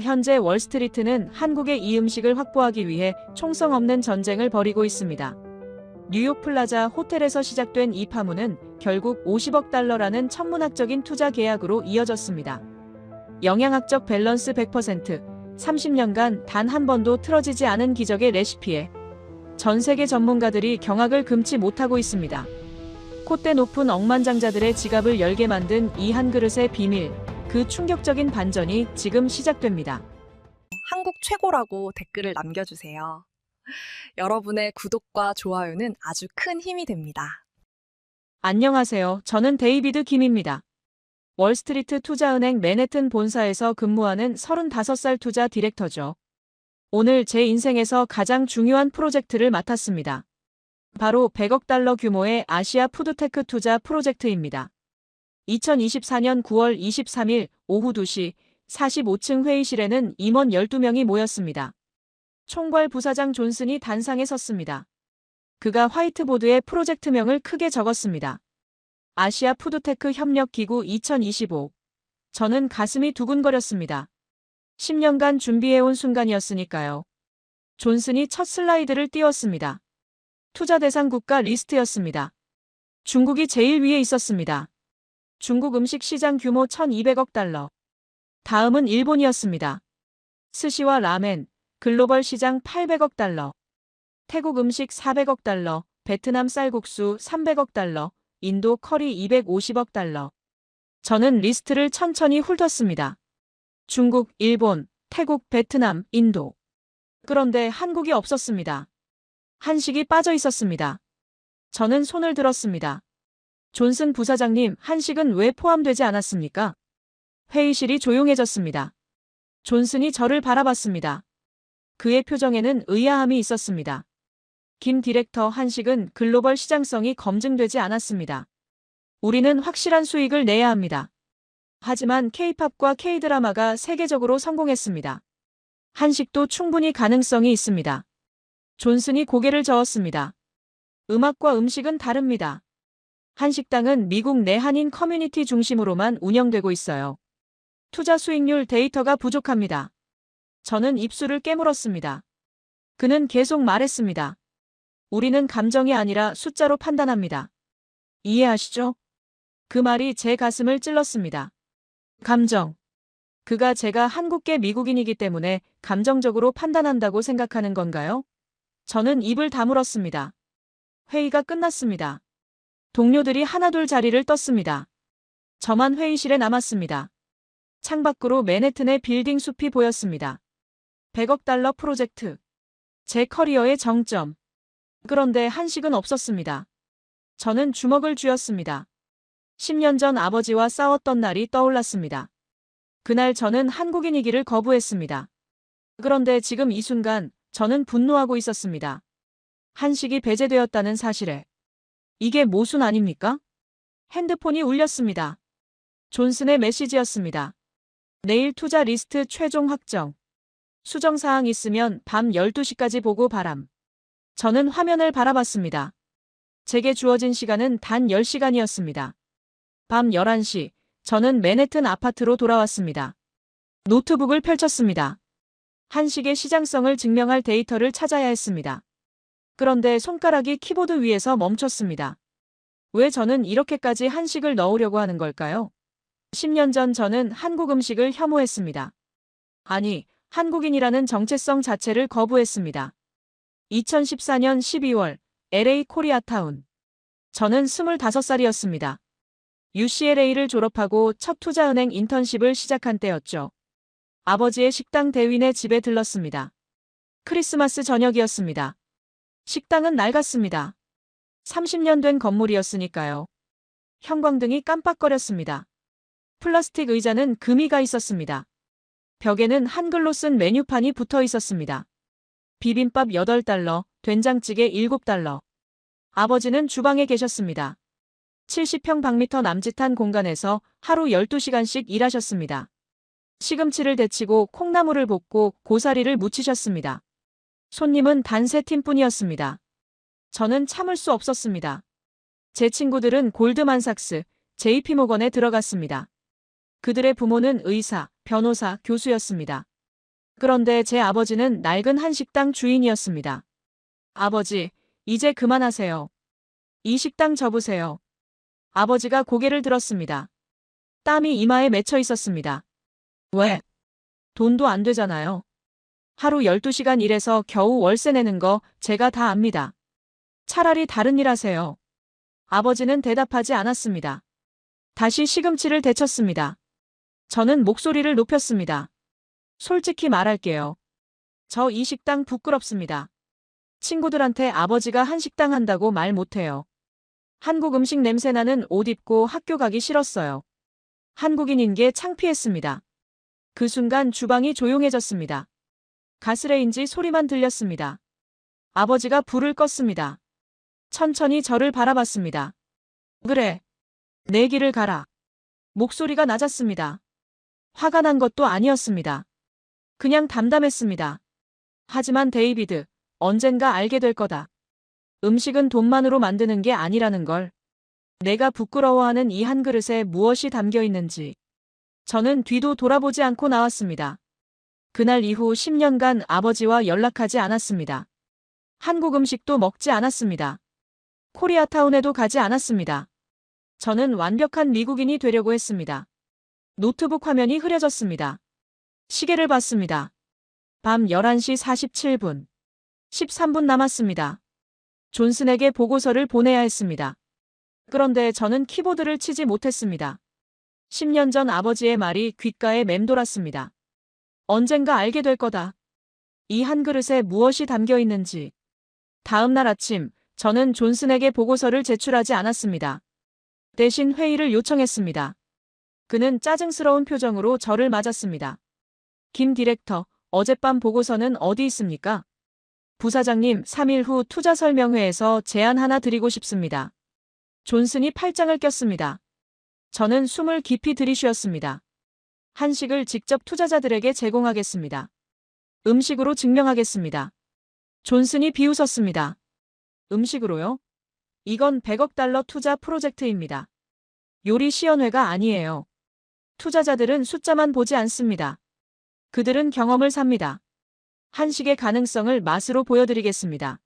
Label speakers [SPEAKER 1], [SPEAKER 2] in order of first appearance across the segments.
[SPEAKER 1] 현재 월스트리트는 한국의 이 음식을 확보하기 위해 총성 없는 전쟁을 벌이고 있습니다. 뉴욕 플라자 호텔에서 시작된 이 파문은 결국 50억 달러라는 천문학적인 투자 계약으로 이어졌습니다. 영양학적 밸런스 100%, 30년간 단 한 번도 틀어지지 않은 기적의 레시피에 전 세계 전문가들이 경악을 금치 못하고 있습니다. 콧대 높은 억만장자들의 지갑을 열게 만든 이 한 그릇의 비밀, 그 충격적인 반전이 지금 시작됩니다.
[SPEAKER 2] 한국 최고라고 댓글을 남겨주세요. 여러분의 구독과 좋아요는 아주 큰 힘이 됩니다.
[SPEAKER 1] 안녕하세요. 저는 데이비드 김입니다. 월스트리트 투자은행 맨해튼 본사에서 근무하는 35살 투자 디렉터죠. 오늘 제 인생에서 가장 중요한 프로젝트를 맡았습니다. 바로 100억 달러 규모의 아시아 푸드테크 투자 프로젝트입니다. 2024년 9월 23일 오후 2시 45층 회의실에는 임원 12명이 모였습니다. 총괄 부사장 존슨이 단상에 섰습니다. 그가 화이트보드에 프로젝트명을 크게 적었습니다. 아시아 푸드테크 협력기구 2025. 저는 가슴이 두근거렸습니다. 10년간 준비해온 순간이었으니까요. 존슨이 첫 슬라이드를 띄웠습니다. 투자 대상 국가 리스트였습니다. 중국이 제일 위에 있었습니다. 중국 음식 시장 규모 1200억 달러. 다음은 일본이었습니다. 스시와 라멘, 글로벌 시장 800억 달러. 태국 음식 400억 달러, 베트남 쌀국수 300억 달러, 인도 커리 250억 달러. 저는 리스트를 천천히 훑었습니다. 중국, 일본, 태국, 베트남, 인도. 그런데 한국이 없었습니다. 한식이 빠져 있었습니다. 저는 손을 들었습니다. 존슨 부사장님, 한식은 왜 포함되지 않았습니까? 회의실이 조용해졌습니다. 존슨이 저를 바라봤습니다. 그의 표정에는 의아함이 있었습니다. 김 디렉터, 한식은 글로벌 시장성이 검증되지 않았습니다. 우리는 확실한 수익을 내야 합니다. 하지만 K-팝과 K-드라마가 세계적으로 성공했습니다. 한식도 충분히 가능성이 있습니다. 존슨이 고개를 저었습니다. 음악과 음식은 다릅니다. 한식당은 미국 내 한인 커뮤니티 중심으로만 운영되고 있어요. 투자 수익률 데이터가 부족합니다. 저는 입술을 깨물었습니다. 그는 계속 말했습니다. 우리는 감정이 아니라 숫자로 판단합니다. 이해하시죠? 그 말이 제 가슴을 찔렀습니다. 감정. 그가 제가 한국계 미국인이기 때문에 감정적으로 판단한다고 생각하는 건가요? 저는 입을 다물었습니다. 회의가 끝났습니다. 동료들이 하나둘 자리를 떴습니다. 저만 회의실에 남았습니다. 창밖으로 맨해튼의 빌딩 숲이 보였습니다. 100억 달러 프로젝트. 제 커리어의 정점. 그런데 한식은 없었습니다. 저는 주먹을 쥐었습니다. 10년 전 아버지와 싸웠던 날이 떠올랐습니다. 그날 저는 한국인이기를 거부했습니다. 그런데 지금 이 순간 저는 분노하고 있었습니다. 한식이 배제되었다는 사실에. 이게 모순 아닙니까? 핸드폰이 울렸습니다. 존슨의 메시지였습니다. 내일 투자 리스트 최종 확정. 수정사항 있으면 밤 12시까지 보고 바람. 저는 화면을 바라봤습니다. 제게 주어진 시간은 단 10시간이었습니다. 밤 11시, 저는 맨해튼 아파트로 돌아왔습니다. 노트북을 펼쳤습니다. 한식의 시장성을 증명할 데이터를 찾아야 했습니다. 그런데 손가락이 키보드 위에서 멈췄습니다. 왜 저는 이렇게까지 한식을 넣으려고 하는 걸까요? 10년 전 저는 한국 음식을 혐오했습니다. 아니, 한국인이라는 정체성 자체를 거부했습니다. 2014년 12월, LA 코리아타운. 저는 25살이었습니다. UCLA를 졸업하고 첫 투자은행 인턴십을 시작한 때였죠. 아버지의 식당 대위네 집에 들렀습니다. 크리스마스 저녁이었습니다. 식당은 낡았습니다. 30년 된 건물이었으니까요. 형광등이 깜빡거렸습니다. 플라스틱 의자는 금이가 있었습니다. 벽에는 한글로 쓴 메뉴판이 붙어 있었습니다. 비빔밥 8달러, 된장찌개 7달러. 아버지는 주방에 계셨습니다. 70평방미터 남짓한 공간에서 하루 12시간씩 일하셨습니다. 시금치를 데치고 콩나물을 볶고 고사리를 무치셨습니다. 손님은 단 3팀뿐이었습니다. 저는 참을 수 없었습니다. 제 친구들은 골드만삭스, JP모건에 들어갔습니다. 그들의 부모는 의사, 변호사, 교수였습니다. 그런데 제 아버지는 낡은 한식당 주인이었습니다. 아버지, 이제 그만하세요. 이 식당 접으세요. 아버지가 고개를 들었습니다. 땀이 이마에 맺혀 있었습니다. 왜? 돈도 안 되잖아요. 하루 12시간 일해서 겨우 월세 내는 거 제가 다 압니다. 차라리 다른 일 하세요. 아버지는 대답하지 않았습니다. 다시 시금치를 데쳤습니다. 저는 목소리를 높였습니다. 솔직히 말할게요. 저 이 식당 부끄럽습니다. 친구들한테 아버지가 한식당 한다고 말 못해요. 한국 음식 냄새나는 옷 입고 학교 가기 싫었어요. 한국인인 게 창피했습니다. 그 순간 주방이 조용해졌습니다. 가스레인지 소리만 들렸습니다. 아버지가 불을 껐습니다. 천천히 저를 바라봤습니다. 그래. 내 길을 가라. 목소리가 낮았습니다. 화가 난 것도 아니었습니다. 그냥 담담했습니다. 하지만 데이비드, 언젠가 알게 될 거다. 음식은 돈만으로 만드는 게 아니라는 걸. 내가 부끄러워하는 이 한 그릇에 무엇이 담겨 있는지. 저는 뒤도 돌아보지 않고 나왔습니다. 그날 이후 10년간 아버지와 연락하지 않았습니다. 한국 음식도 먹지 않았습니다. 코리아타운에도 가지 않았습니다. 저는 완벽한 미국인이 되려고 했습니다. 노트북 화면이 흐려졌습니다. 시계를 봤습니다. 밤 11시 47분. 13분 남았습니다. 존슨에게 보고서를 보내야 했습니다. 그런데 저는 키보드를 치지 못했습니다. 10년 전 아버지의 말이 귓가에 맴돌았습니다. 언젠가 알게 될 거다. 이 한 그릇에 무엇이 담겨 있는지. 다음 날 아침, 저는 존슨에게 보고서를 제출하지 않았습니다. 대신 회의를 요청했습니다. 그는 짜증스러운 표정으로 저를 맞았습니다. 김 디렉터, 어젯밤 보고서는 어디 있습니까? 부사장님, 3일 후 투자 설명회에서 제안 하나 드리고 싶습니다. 존슨이 팔짱을 꼈습니다. 저는 숨을 깊이 들이쉬었습니다. 한식을 직접 투자자들에게 제공하겠습니다. 음식으로 증명하겠습니다. 존슨이 비웃었습니다. 음식으로요? 이건 100억 달러 투자 프로젝트입니다. 요리 시연회가 아니에요. 투자자들은 숫자만 보지 않습니다. 그들은 경험을 삽니다. 한식의 가능성을 맛으로 보여드리겠습니다.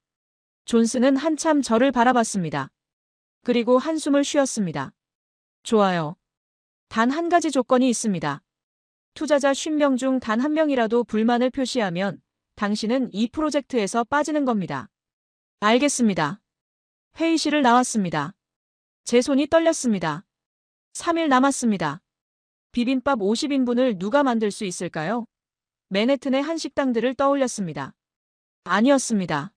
[SPEAKER 1] 존슨은 한참 저를 바라봤습니다. 그리고 한숨을 쉬었습니다. 좋아요. 단 한 가지 조건이 있습니다. 투자자 50명 중 단 한 명이라도 불만을 표시하면 당신은 이 프로젝트에서 빠지는 겁니다. 알겠습니다. 회의실을 나왔습니다. 제 손이 떨렸습니다. 3일 남았습니다. 비빔밥 50인분을 누가 만들 수 있을까요? 맨해튼의 한식당들을 떠올렸습니다. 아니었습니다.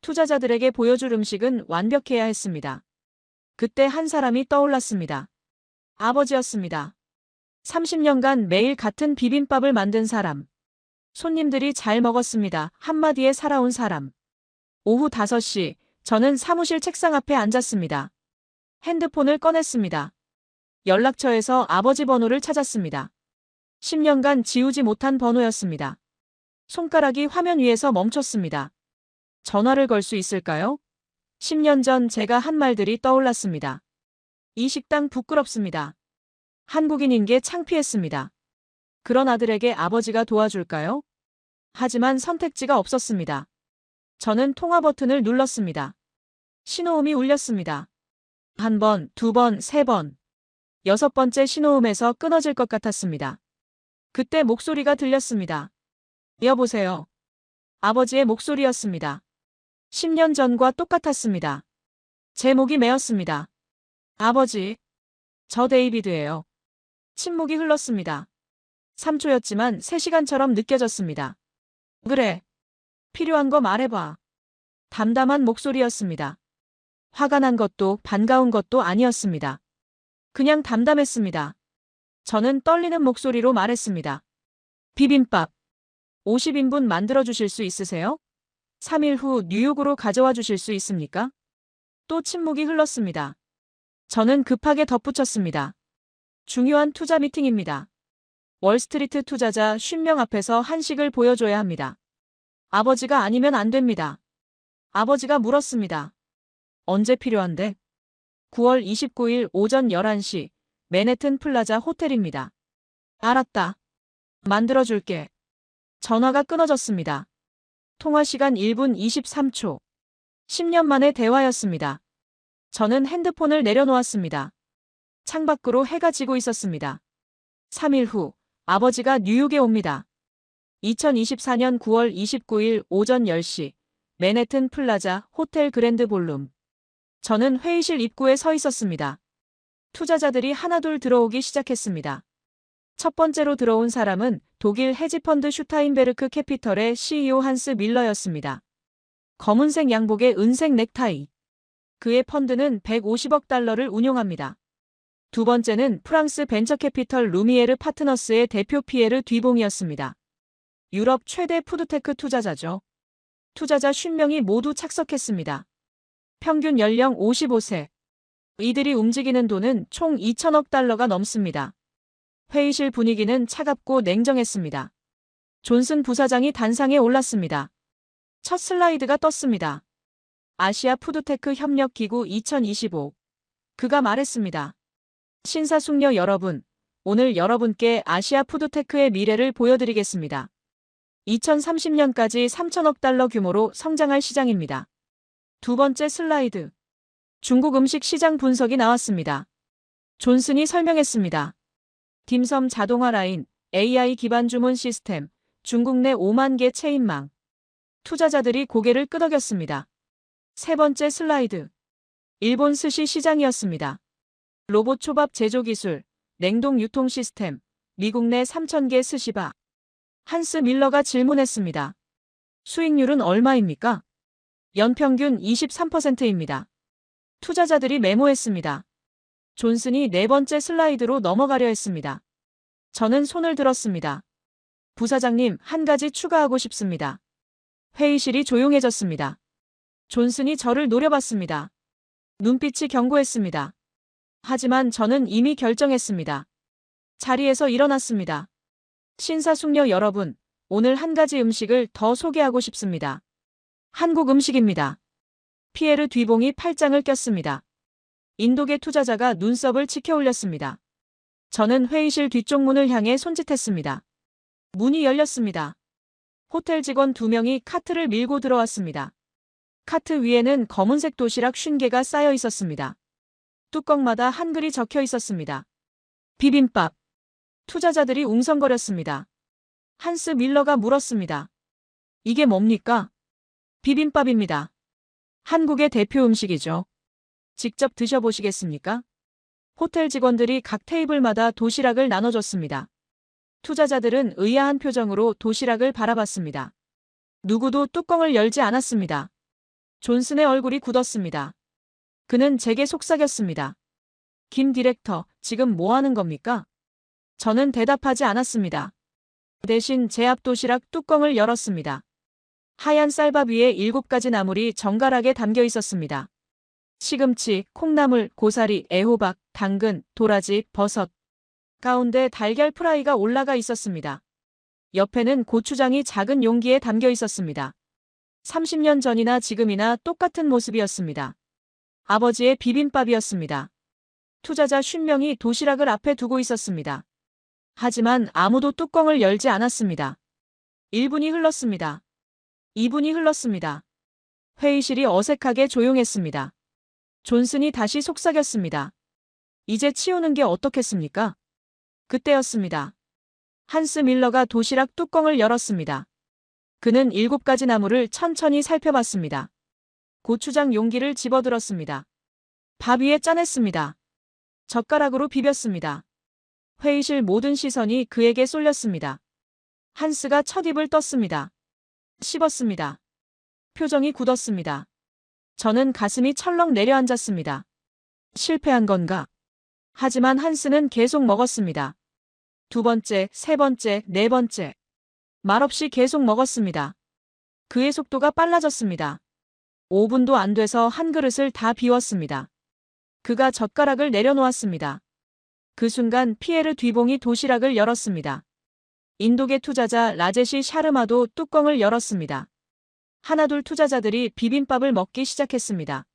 [SPEAKER 1] 투자자들에게 보여줄 음식은 완벽해야 했습니다. 그때 한 사람이 떠올랐습니다. 아버지였습니다. 30년간 매일 같은 비빔밥을 만든 사람. 손님들이 잘 먹었습니다. 한마디에 살아온 사람. 오후 5시, 저는 사무실 책상 앞에 앉았습니다. 핸드폰을 꺼냈습니다. 연락처에서 아버지 번호를 찾았습니다. 10년간 지우지 못한 번호였습니다. 손가락이 화면 위에서 멈췄습니다. 전화를 걸 수 있을까요? 10년 전 제가 한 말들이 떠올랐습니다. 이 식당 부끄럽습니다. 한국인인 게 창피했습니다. 그런 아들에게 아버지가 도와줄까요? 하지만 선택지가 없었습니다. 저는 통화 버튼을 눌렀습니다. 신호음이 울렸습니다. 한 번, 두 번, 세 번. 6번째 신호음에서 끊어질 것 같았습니다. 그때 목소리가 들렸습니다. 여보세요. 아버지의 목소리였습니다. 10년 전과 똑같았습니다. 제 목이 메었습니다. 아버지. 저 데이비드예요. 침묵이 흘렀습니다. 3초였지만 3시간처럼 느껴졌습니다. 그래. 필요한 거 말해봐. 담담한 목소리였습니다. 화가 난 것도 반가운 것도 아니었습니다. 그냥 담담했습니다. 저는 떨리는 목소리로 말했습니다. 비빔밥. 50인분 만들어주실 수 있으세요? 3일 후 뉴욕으로 가져와 주실 수 있습니까? 또 침묵이 흘렀습니다. 저는 급하게 덧붙였습니다. 중요한 투자 미팅입니다. 월스트리트 투자자 50명 앞에서 한식을 보여줘야 합니다. 아버지가 아니면 안 됩니다. 아버지가 물었습니다. 언제 필요한데? 9월 29일 오전 11시, 맨해튼 플라자 호텔입니다. 알았다. 만들어줄게. 전화가 끊어졌습니다. 통화 시간 1분 23초. 10년 만의 대화였습니다. 저는 핸드폰을 내려놓았습니다. 창밖으로 해가 지고 있었습니다. 3일 후, 아버지가 뉴욕에 옵니다. 2024년 9월 29일 오전 10시, 맨해튼 플라자 호텔 그랜드 볼룸. 저는 회의실 입구에 서 있었습니다. 투자자들이 하나둘 들어오기 시작했습니다. 첫 번째로 들어온 사람은 독일 헤지펀드 슈타인베르크 캐피털의 CEO 한스 밀러였습니다. 검은색 양복에 은색 넥타이. 그의 펀드는 150억 달러를 운용합니다. 두 번째는 프랑스 벤처캐피털 루미에르 파트너스의 대표 피에르 뒤봉이었습니다. 유럽 최대 푸드테크 투자자죠. 투자자 50명이 모두 착석했습니다. 평균 연령 55세. 이들이 움직이는 돈은 총 2천억 달러가 넘습니다. 회의실 분위기는 차갑고 냉정했습니다. 존슨 부사장이 단상에 올랐습니다. 첫 슬라이드가 떴습니다. 아시아 푸드테크 협력기구 2025. 그가 말했습니다. 신사숙녀 여러분, 오늘 여러분께 아시아 푸드테크의 미래를 보여드리겠습니다. 2030년까지 3천억 달러 규모로 성장할 시장입니다. 두 번째 슬라이드. 중국 음식 시장 분석이 나왔습니다. 존슨이 설명했습니다. 딤섬 자동화 라인, AI 기반 주문 시스템, 중국 내 5만 개 체인망. 투자자들이 고개를 끄덕였습니다. 세 번째 슬라이드. 일본 스시 시장이었습니다. 로봇 초밥 제조 기술, 냉동 유통 시스템, 미국 내 3,000개 스시바. 한스 밀러가 질문했습니다. 수익률은 얼마입니까? 연평균 23%입니다. 투자자들이 메모했습니다. 존슨이 네 번째 슬라이드로 넘어가려 했습니다. 저는 손을 들었습니다. 부사장님, 한 가지 추가하고 싶습니다. 회의실이 조용해졌습니다. 존슨이 저를 노려봤습니다. 눈빛이 견고했습니다. 하지만 저는 이미 결정했습니다. 자리에서 일어났습니다. 신사숙녀 여러분, 오늘 한 가지 음식을 더 소개하고 싶습니다. 한국 음식입니다. 피에르 뒤봉이 팔짱을 꼈습니다. 인도계 투자자가 눈썹을 치켜 올렸습니다. 저는 회의실 뒤쪽 문을 향해 손짓했습니다. 문이 열렸습니다. 호텔 직원 2명이 카트를 밀고 들어왔습니다. 카트 위에는 검은색 도시락 50개가 쌓여 있었습니다. 뚜껑마다 한글이 적혀 있었습니다. 비빔밥. 투자자들이 웅성거렸습니다. 한스 밀러가 물었습니다. 이게 뭡니까? 비빔밥입니다. 한국의 대표 음식이죠. 직접 드셔보시겠습니까? 호텔 직원들이 각 테이블마다 도시락을 나눠줬습니다. 투자자들은 의아한 표정으로 도시락을 바라봤습니다. 누구도 뚜껑을 열지 않았습니다. 존슨의 얼굴이 굳었습니다. 그는 제게 속삭였습니다. 김 디렉터, 지금 뭐 하는 겁니까? 저는 대답하지 않았습니다. 대신 제 앞 도시락 뚜껑을 열었습니다. 하얀 쌀밥 위에 7가지 나물이 정갈하게 담겨 있었습니다. 시금치, 콩나물, 고사리, 애호박, 당근, 도라지, 버섯. 가운데 달걀 프라이가 올라가 있었습니다. 옆에는 고추장이 작은 용기에 담겨 있었습니다. 30년 전이나 지금이나 똑같은 모습이었습니다. 아버지의 비빔밥이었습니다. 투자자 50명이 도시락을 앞에 두고 있었습니다. 하지만 아무도 뚜껑을 열지 않았습니다. 1분이 흘렀습니다. 2분이 흘렀습니다. 회의실이 어색하게 조용했습니다. 존슨이 다시 속삭였습니다. 이제 치우는 게 어떻겠습니까? 그때였습니다. 한스 밀러가 도시락 뚜껑을 열었습니다. 그는 7가지 나물을 천천히 살펴봤습니다. 고추장 용기를 집어들었습니다. 밥 위에 짜냈습니다. 젓가락으로 비볐습니다. 회의실 모든 시선이 그에게 쏠렸습니다. 한스가 첫 입을 떴습니다. 씹었습니다. 표정이 굳었습니다. 저는 가슴이 철렁 내려앉았습니다. 실패한 건가? 하지만 한스는 계속 먹었습니다. 두 번째, 세 번째, 네 번째. 말없이 계속 먹었습니다. 그의 속도가 빨라졌습니다. 5분도 안 돼서 한 그릇을 다 비웠습니다. 그가 젓가락을 내려놓았습니다. 그 순간 피에르 뒤봉이 도시락을 열었습니다. 인도계 투자자 라제시 샤르마도 뚜껑을 열었습니다. 하나둘 투자자들이 비빔밥을 먹기 시작했습니다.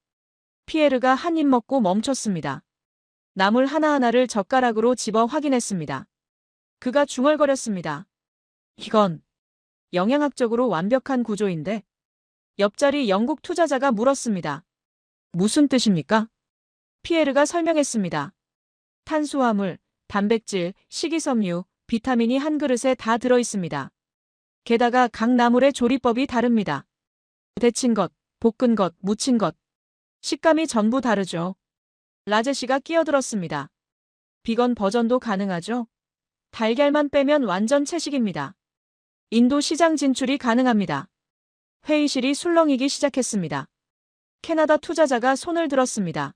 [SPEAKER 1] 피에르가 한 입 먹고 멈췄습니다. 나물 하나하나를 젓가락으로 집어 확인했습니다. 그가 중얼거렸습니다. 이건 영양학적으로 완벽한 구조인데. 옆자리 영국 투자자가 물었습니다. 무슨 뜻입니까? 피에르가 설명했습니다. 탄수화물, 단백질, 식이섬유, 비타민이 한 그릇에 다 들어 있습니다. 게다가 각 나물의 조리법이 다릅니다. 데친 것, 볶은 것, 무친 것. 식감이 전부 다르죠. 라제 씨가 끼어들었습니다. 비건 버전도 가능하죠? 달걀만 빼면 완전 채식입니다. 인도 시장 진출이 가능합니다. 회의실이 술렁이기 시작했습니다. 캐나다 투자자가 손을 들었습니다.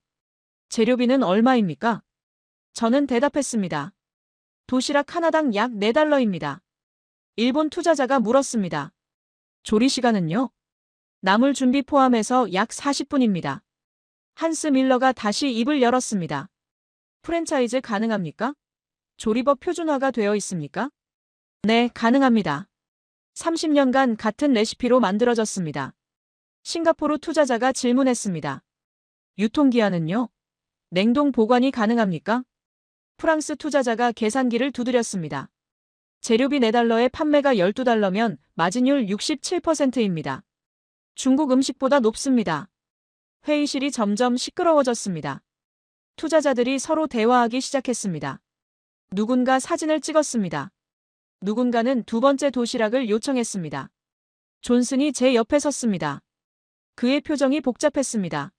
[SPEAKER 1] 재료비는 얼마입니까? 저는 대답했습니다. 도시락 하나당 약 4달러입니다. 일본 투자자가 물었습니다. 조리 시간은요? 나물 준비 포함해서 약 40분입니다. 한스 밀러가 다시 입을 열었습니다. 프랜차이즈 가능합니까? 조리법 표준화가 되어 있습니까? 네, 가능합니다. 30년간 같은 레시피로 만들어졌습니다. 싱가포르 투자자가 질문했습니다. 유통기한은요? 냉동 보관이 가능합니까? 프랑스 투자자가 계산기를 두드렸습니다. 재료비 4달러에 판매가 12달러면 마진율 67%입니다. 중국 음식보다 높습니다. 회의실이 점점 시끄러워졌습니다. 투자자들이 서로 대화하기 시작했습니다. 누군가 사진을 찍었습니다. 누군가는 두 번째 도시락을 요청했습니다. 존슨이 제 옆에 섰습니다. 그의 표정이 복잡했습니다.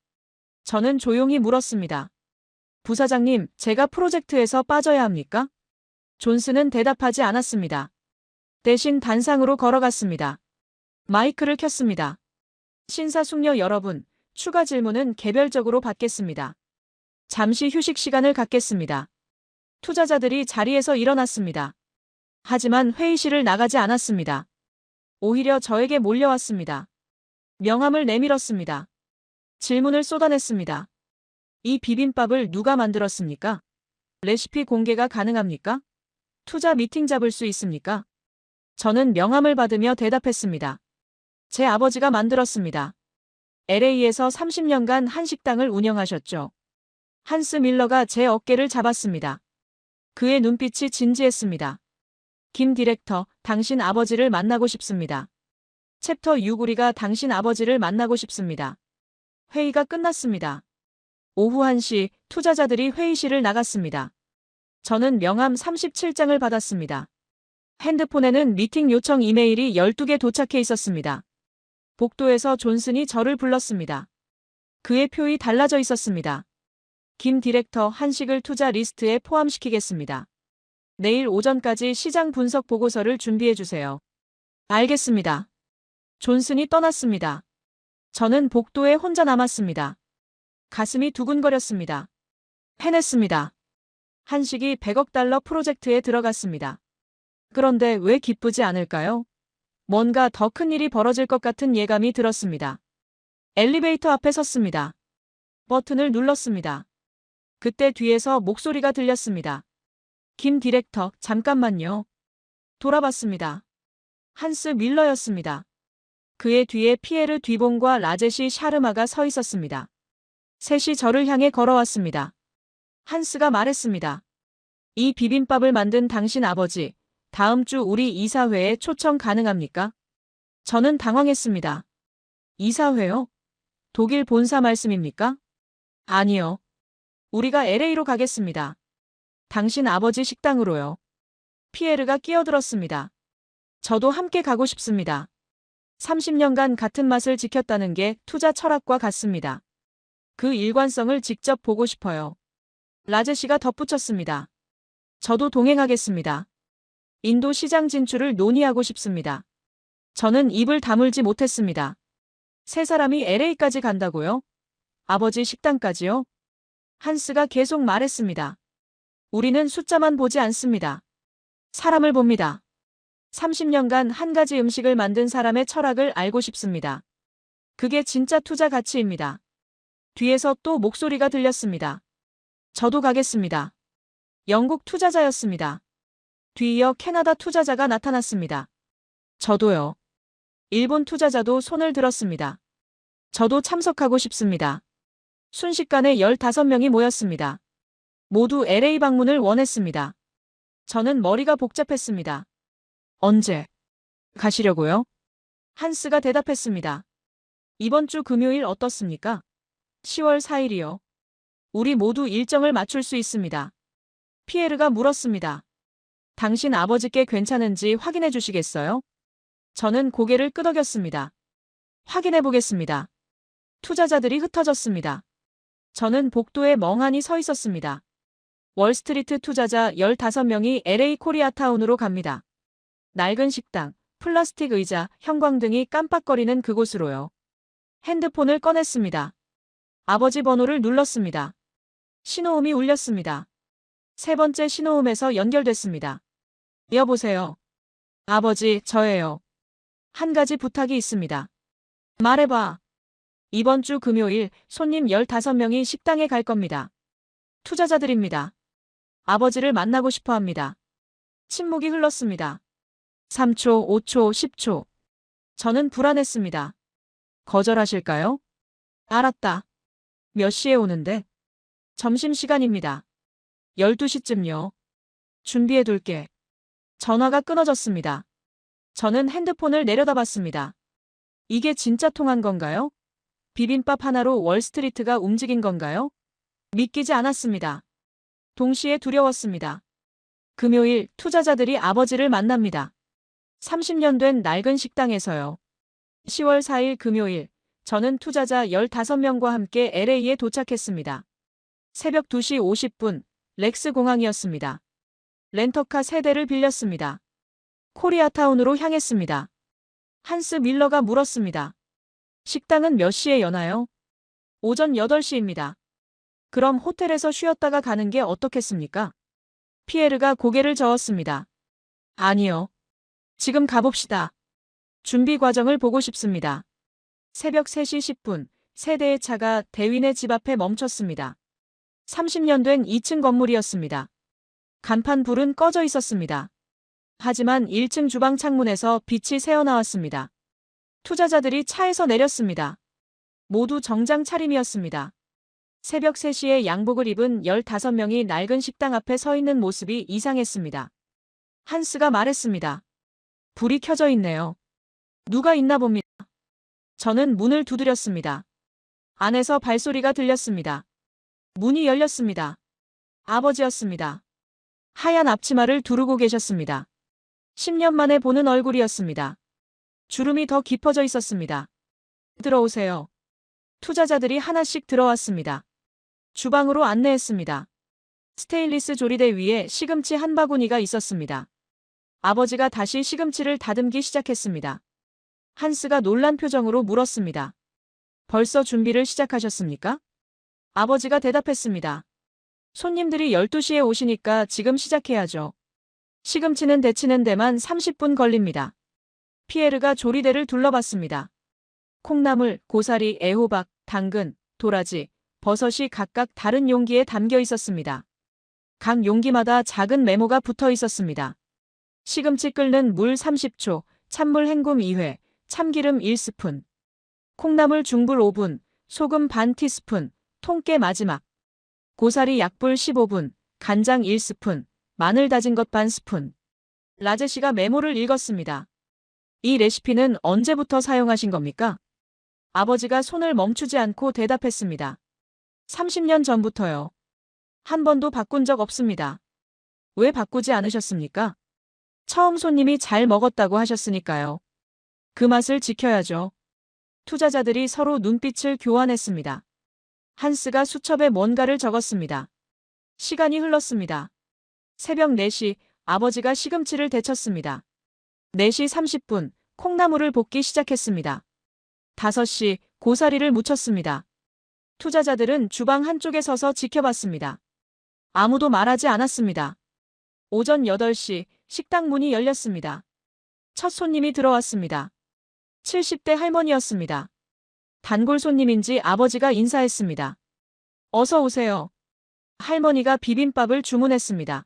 [SPEAKER 1] 저는 조용히 물었습니다. 부사장님, 제가 프로젝트에서 빠져야 합니까? 존슨은 대답하지 않았습니다. 대신 단상으로 걸어갔습니다. 마이크를 켰습니다. 신사숙녀 여러분, 추가 질문은 개별적으로 받겠습니다. 잠시 휴식 시간을 갖겠습니다. 투자자들이 자리에서 일어났습니다. 하지만 회의실을 나가지 않았습니다. 오히려 저에게 몰려왔습니다. 명함을 내밀었습니다. 질문을 쏟아냈습니다. 이 비빔밥을 누가 만들었습니까? 레시피 공개가 가능합니까? 투자 미팅 잡을 수 있습니까? 저는 명함을 받으며 대답했습니다. 제 아버지가 만들었습니다. LA에서 30년간 한식당을 운영하셨죠. 한스 밀러가 제 어깨를 잡았습니다. 그의 눈빛이 진지했습니다. 김 디렉터, 당신 아버지를 만나고 싶습니다. 챕터 6 우리가 당신 아버지를 만나고 싶습니다. 회의가 끝났습니다. 오후 1시 투자자들이 회의실을 나갔습니다. 저는 명함 37장을 받았습니다. 핸드폰에는 미팅 요청 이메일이 12개 도착해 있었습니다. 복도에서 존슨이 저를 불렀습니다. 그의 표이 달라져 있었습니다. 김 디렉터 한식을 투자 리스트에 포함시키겠습니다. 내일 오전까지 시장 분석 보고서를 준비해 주세요. 알겠습니다. 존슨이 떠났습니다. 저는 복도에 혼자 남았습니다. 가슴이 두근거렸습니다. 해냈습니다. 한식이 100억 달러 프로젝트에 들어갔습니다. 그런데 왜 기쁘지 않을까요? 뭔가 더 큰 일이 벌어질 것 같은 예감이 들었습니다. 엘리베이터 앞에 섰습니다. 버튼을 눌렀습니다. 그때 뒤에서 목소리가 들렸습니다. 김 디렉터, 잠깐만요. 돌아봤습니다. 한스 밀러였습니다. 그의 뒤에 피에르 뒤봉과 라제시 샤르마가 서 있었습니다. 셋이 저를 향해 걸어왔습니다. 한스가 말했습니다. 이 비빔밥을 만든 당신 아버지, 다음 주 우리 이사회에 초청 가능합니까? 저는 당황했습니다. 이사회요? 독일 본사 말씀입니까? 아니요. 우리가 LA로 가겠습니다. 당신 아버지 식당으로요. 피에르가 끼어들었습니다. 저도 함께 가고 싶습니다. 30년간 같은 맛을 지켰다는 게 투자 철학과 같습니다. 그 일관성을 직접 보고 싶어요. 라제시가 덧붙였습니다. 저도 동행하겠습니다. 인도 시장 진출을 논의하고 싶습니다. 저는 입을 다물지 못했습니다. 세 사람이 LA까지 간다고요? 아버지 식당까지요? 한스가 계속 말했습니다. 우리는 숫자만 보지 않습니다. 사람을 봅니다. 30년간 한 가지 음식을 만든 사람의 철학을 알고 싶습니다. 그게 진짜 투자 가치입니다. 뒤에서 또 목소리가 들렸습니다. 저도 가겠습니다. 영국 투자자였습니다. 뒤이어 캐나다 투자자가 나타났습니다. 저도요. 일본 투자자도 손을 들었습니다. 저도 참석하고 싶습니다. 순식간에 15명이 모였습니다. 모두 LA 방문을 원했습니다. 저는 머리가 복잡했습니다. 언제? 가시려고요? 한스가 대답했습니다. 이번 주 금요일 어떻습니까? 10월 4일이요. 우리 모두 일정을 맞출 수 있습니다. 피에르가 물었습니다. 당신 아버지께 괜찮은지 확인해 주시겠어요? 저는 고개를 끄덕였습니다. 확인해 보겠습니다. 투자자들이 흩어졌습니다. 저는 복도에 멍하니 서 있었습니다. 월스트리트 투자자 15명이 LA 코리아타운으로 갑니다. 낡은 식당, 플라스틱 의자, 형광등이 깜빡거리는 그곳으로요. 핸드폰을 꺼냈습니다. 아버지 번호를 눌렀습니다. 신호음이 울렸습니다. 세 번째 신호음에서 연결됐습니다. 여보세요. 아버지, 저예요. 한 가지 부탁이 있습니다. 말해봐. 이번 주 금요일 손님 15명이 식당에 갈 겁니다. 투자자들입니다. 아버지를 만나고 싶어 합니다. 침묵이 흘렀습니다. 3초, 5초, 10초. 저는 불안했습니다. 거절하실까요? 알았다. 몇 시에 오는데? 점심시간입니다. 12시쯤요. 준비해둘게. 전화가 끊어졌습니다. 저는 핸드폰을 내려다봤습니다. 이게 진짜 통한 건가요? 비빔밥 하나로 월스트리트가 움직인 건가요? 믿기지 않았습니다. 동시에 두려웠습니다. 금요일 투자자들이 아버지를 만납니다. 30년 된 낡은 식당에서요. 10월 4일 금요일, 저는 투자자 15명과 함께 LA에 도착했습니다. 새벽 2시 50분, 렉스 공항이었습니다. 렌터카 3대를 빌렸습니다. 코리아타운으로 향했습니다. 한스 밀러가 물었습니다. 식당은 몇 시에 여나요? 오전 8시입니다. 그럼 호텔에서 쉬었다가 가는 게 어떻겠습니까? 피에르가 고개를 저었습니다. 아니요. 지금 가봅시다. 준비 과정을 보고 싶습니다. 새벽 3시 10분, 세 대의 차가 대윈의 집 앞에 멈췄습니다. 30년 된 2층 건물이었습니다. 간판 불은 꺼져 있었습니다. 하지만 1층 주방 창문에서 빛이 새어나왔습니다. 투자자들이 차에서 내렸습니다. 모두 정장 차림이었습니다. 새벽 3시에 양복을 입은 15명이 낡은 식당 앞에 서 있는 모습이 이상했습니다. 한스가 말했습니다. 불이 켜져 있네요. 누가 있나 봅니다. 저는 문을 두드렸습니다. 안에서 발소리가 들렸습니다. 문이 열렸습니다. 아버지였습니다. 하얀 앞치마를 두르고 계셨습니다. 10년 만에 보는 얼굴이었습니다. 주름이 더 깊어져 있었습니다. 들어오세요. 투자자들이 하나씩 들어왔습니다. 주방으로 안내했습니다. 스테인리스 조리대 위에 시금치 한 바구니가 있었습니다. 아버지가 다시 시금치를 다듬기 시작했습니다. 한스가 놀란 표정으로 물었습니다. 벌써 준비를 시작하셨습니까? 아버지가 대답했습니다. 손님들이 12시에 오시니까 지금 시작해야죠. 시금치는 데치는 데만 30분 걸립니다. 피에르가 조리대를 둘러봤습니다. 콩나물, 고사리, 애호박, 당근, 도라지, 버섯이 각각 다른 용기에 담겨 있었습니다. 각 용기마다 작은 메모가 붙어 있었습니다. 시금치 끓는 물 30초, 찬물 헹굼 2회, 참기름 1스푼, 콩나물 중불 5분, 소금 반 티스푼, 통깨 마지막, 고사리 약불 15분, 간장 1스푼, 마늘 다진 것 반 스푼. 라제 씨가 메모를 읽었습니다. 이 레시피는 언제부터 사용하신 겁니까? 아버지가 손을 멈추지 않고 대답했습니다. 30년 전부터요. 한 번도 바꾼 적 없습니다. 왜 바꾸지 않으셨습니까? 처음 손님이 잘 먹었다고 하셨으니까요. 그 맛을 지켜야죠. 투자자들이 서로 눈빛을 교환했습니다. 한스가 수첩에 뭔가를 적었습니다. 시간이 흘렀습니다. 새벽 4시, 아버지가 시금치를 데쳤습니다. 4시 30분, 콩나물을 볶기 시작했습니다. 5시, 고사리를 무쳤습니다. 투자자들은 주방 한쪽에 서서 지켜봤습니다. 아무도 말하지 않았습니다. 오전 8시, 식당 문이 열렸습니다. 첫 손님이 들어왔습니다. 70대 할머니였습니다. 단골 손님인지 아버지가 인사했습니다. 어서 오세요. 할머니가 비빔밥을 주문했습니다.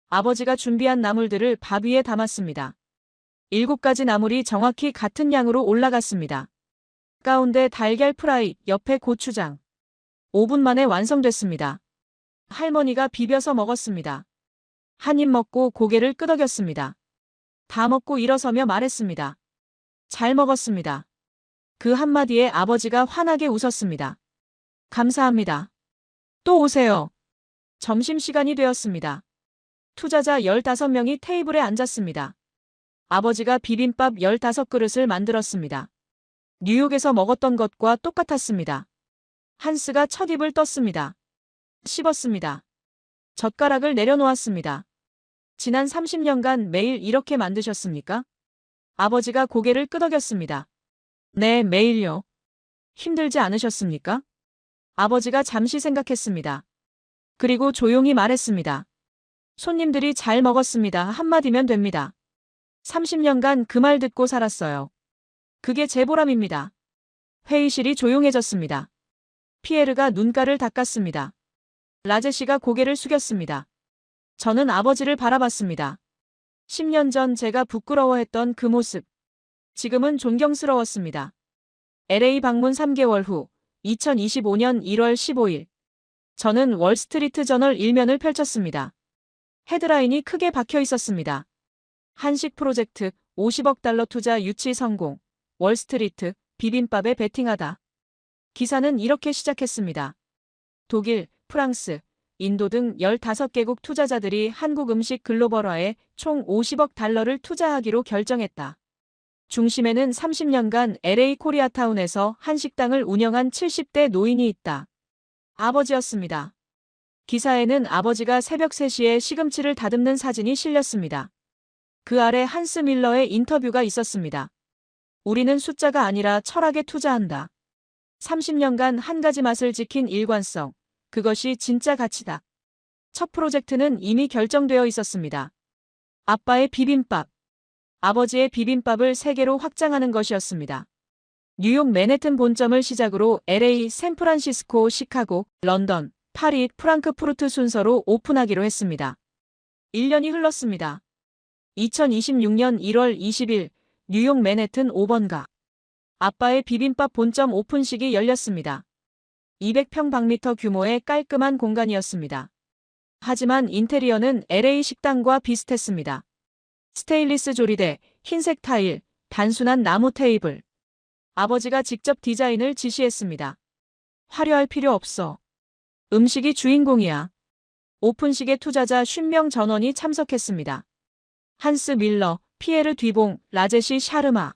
[SPEAKER 1] 아버지가 준비한 나물들을 밥 위에 담았습니다. 7가지 나물이 정확히 같은 양으로 올라갔습니다. 가운데 달걀 프라이, 옆에 고추장. 5분 만에 완성됐습니다. 할머니가 비벼서 먹었습니다. 한 입 먹고 고개를 끄덕였습니다. 다 먹고 일어서며 말했습니다. 잘 먹었습니다. 그 한마디에 아버지가 환하게 웃었습니다. 감사합니다. 또 오세요. 점심시간이 되었습니다. 투자자 15명이 테이블에 앉았습니다. 아버지가 비빔밥 15그릇을 만들었습니다. 뉴욕에서 먹었던 것과 똑같았습니다. 한스가 첫 입을 떴습니다. 씹었습니다. 젓가락을 내려놓았습니다. 지난 30년간 매일 이렇게 만드셨습니까? 아버지가 고개를 끄덕였습니다. 네, 매일요. 힘들지 않으셨습니까? 아버지가 잠시 생각했습니다. 그리고 조용히 말했습니다. 손님들이 잘 먹었습니다. 한마디면 됩니다. 30년간 그 말 듣고 살았어요. 그게 제 보람입니다. 회의실이 조용해졌습니다. 피에르가 눈가를 닦았습니다. 라제시가 고개를 숙였습니다. 저는 아버지를 바라봤습니다. 10년 전 제가 부끄러워했던 그 모습. 지금은 존경스러웠습니다. LA 방문 3개월 후 2025년 1월 15일. 저는 월스트리트 저널 일면을 펼쳤습니다. 헤드라인이 크게 박혀 있었습니다. 한식 프로젝트 50억 달러 투자 유치 성공. 월스트리트 비빔밥에 베팅하다. 기사는 이렇게 시작했습니다. 독일, 프랑스, 인도 등 15개국 투자자들이 한국 음식 글로벌화에 총 50억 달러를 투자하기로 결정했다. 중심에는 30년간 LA 코리아타운에서 한식당을 운영한 70대 노인이 있다. 아버지였습니다. 기사에는 아버지가 새벽 3시에 시금치를 다듬는 사진이 실렸습니다. 그 아래 한스 밀러의 인터뷰가 있었습니다. 우리는 숫자가 아니라 철학에 투자한다. 30년간 한 가지 맛을 지킨 일관성. 그것이 진짜 가치다. 첫 프로젝트는 이미 결정되어 있었습니다. 아빠의 비빔밥. 아버지의 비빔밥을 세계로 확장하는 것이었습니다. 뉴욕 맨해튼 본점을 시작으로 LA, 샌프란시스코, 시카고, 런던, 파리, 프랑크푸르트 순서로 오픈하기로 했습니다. 1년이 흘렀습니다. 2026년 1월 20일 뉴욕 맨해튼 5번가. 아빠의 비빔밥 본점 오픈식이 열렸습니다. 200평방미터 규모의 깔끔한 공간이었습니다. 하지만 인테리어는 LA 식당과 비슷했습니다. 스테인리스 조리대, 흰색 타일, 단순한 나무 테이블. 아버지가 직접 디자인을 지시했습니다. 화려할 필요 없어. 음식이 주인공이야. 오픈식에 투자자 50명 전원이 참석했습니다. 한스 밀러, 피에르 뒤봉, 라제시 샤르마.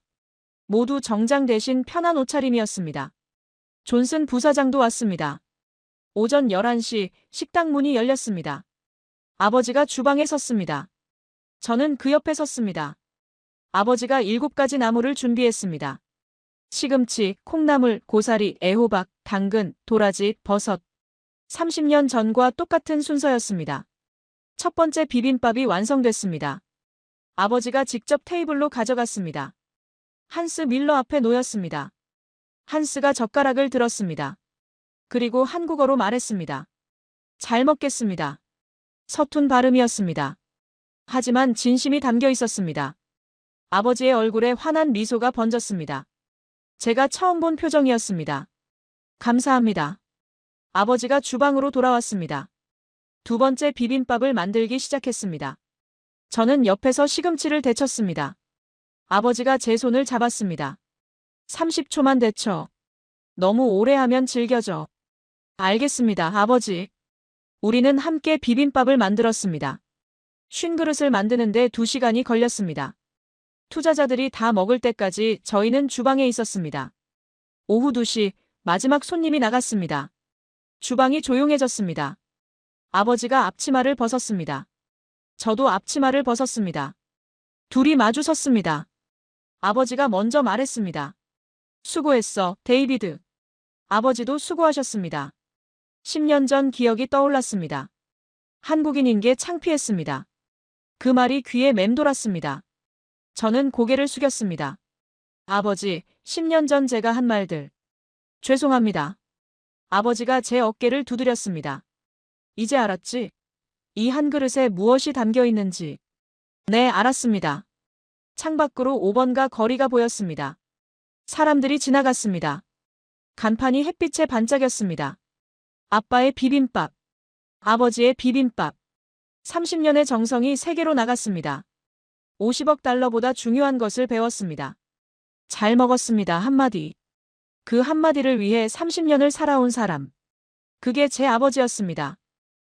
[SPEAKER 1] 모두 정장 대신 편한 옷차림이었습니다. 존슨 부사장도 왔습니다. 오전 11시 식당 문이 열렸습니다. 아버지가 주방에 섰습니다. 저는 그 옆에 섰습니다. 아버지가 7가지 나물을 준비했습니다. 시금치, 콩나물, 고사리, 애호박, 당근, 도라지, 버섯. 30년 전과 똑같은 순서였습니다. 첫 번째 비빔밥이 완성됐습니다. 아버지가 직접 테이블로 가져갔습니다. 한스 밀러 앞에 놓였습니다. 한스가 젓가락을 들었습니다. 그리고 한국어로 말했습니다. 잘 먹겠습니다. 서툰 발음이었습니다. 하지만 진심이 담겨 있었습니다. 아버지의 얼굴에 환한 미소가 번졌습니다. 제가 처음 본 표정이었습니다. 감사합니다. 아버지가 주방으로 돌아왔습니다. 두 번째 비빔밥을 만들기 시작했습니다. 저는 옆에서 시금치를 데쳤습니다. 아버지가 제 손을 잡았습니다. 30초만 데쳐. 너무 오래 하면 질겨져. 알겠습니다, 아버지. 우리는 함께 비빔밥을 만들었습니다. 50그릇을 만드는데 2시간이 걸렸습니다. 투자자들이 다 먹을 때까지 저희는 주방에 있었습니다. 오후 2시, 마지막 손님이 나갔습니다. 주방이 조용해졌습니다. 아버지가 앞치마를 벗었습니다. 저도 앞치마를 벗었습니다. 둘이 마주 섰습니다. 아버지가 먼저 말했습니다. 수고했어, 데이비드. 아버지도 수고하셨습니다. 10년 전 기억이 떠올랐습니다. 한국인인 게 창피했습니다. 그 말이 귀에 맴돌았습니다. 저는 고개를 숙였습니다. 아버지, 10년 전 제가 한 말들. 죄송합니다. 아버지가 제 어깨를 두드렸습니다. 이제 알았지? 이 한 그릇에 무엇이 담겨 있는지. 네, 알았습니다. 창밖으로 5번가 거리가 보였습니다. 사람들이 지나갔습니다. 간판이 햇빛에 반짝였습니다. 아빠의 비빔밥. 아버지의 비빔밥. 30년의 정성이 세계로 나갔습니다. 50억 달러보다 중요한 것을 배웠습니다. 잘 먹었습니다 한마디. 그 한마디를 위해 30년을 살아온 사람. 그게 제 아버지였습니다.